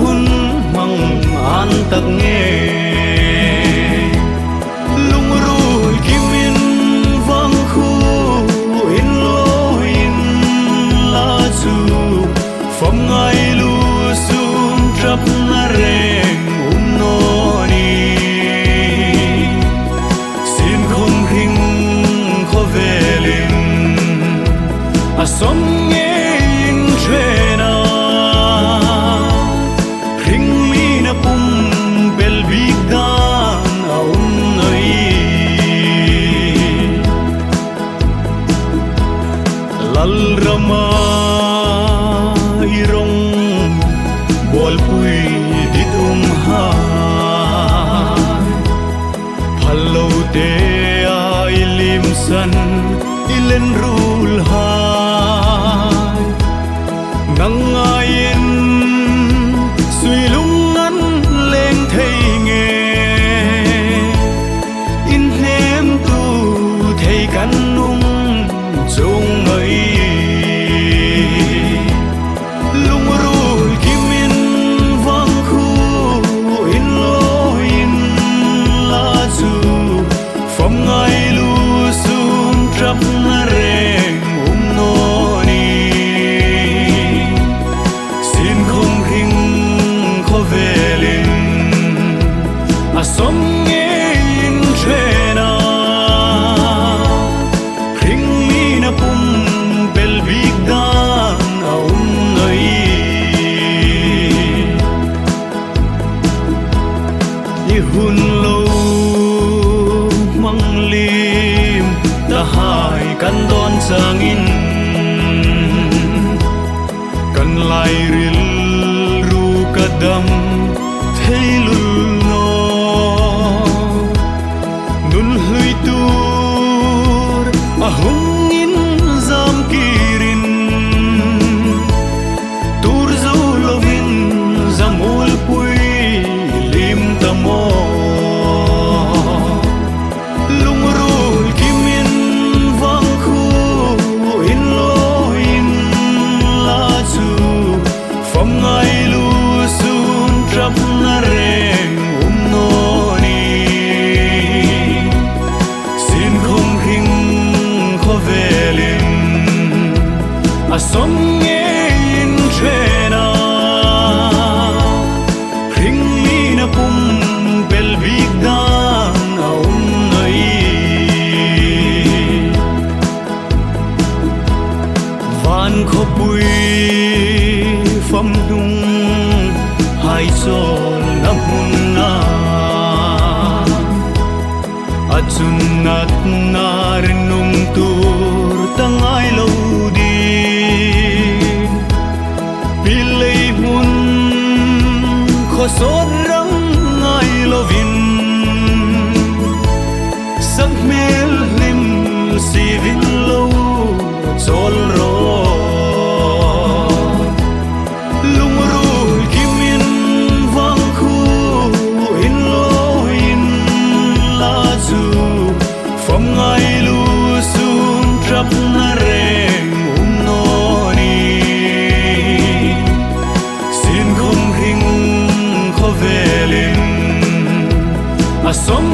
hun mang an tak nge lung ru kimin vang khu in lo in la chu phong ngai lu sum trap na reng no ni sin không hing kho velin a som nge in trena ring mi na pum bel big dan aun noi lal rama irong bol pui dit ha phalo te ai lim san ilen rul ha nangayin sui lung an leng thei nge in hem tu thei kan nung chung ấy lung rul kimin vang khu in lo in la chu phong ngai lu sum trap na reng no ni sin không hing kho velin a som nge in trena ring mi na pum bel big dan aun noi i hun lo mang lim ta hai kan don changin kan lai ril ru kadam theilul no nun hui tur a hung in zam kirin tur zo lovin zamul pui lim tamo lung rul kimin vang khu in lo in la chu phong ngai lu sum trap na reng no ni sin không hing kho velin a som nge in trena ring mi na pum bel big dan aun noi van kho pui pham dung hai sol nam hun na achun nat nar nung tur tangai lo di pilei mun kho sot rang ngai lovin sak mel lim si vin lo chol ro lung rul kimin vang khu in lo in la chu phong ngai lu sum trap na reng no ni sin không hing kho velin a som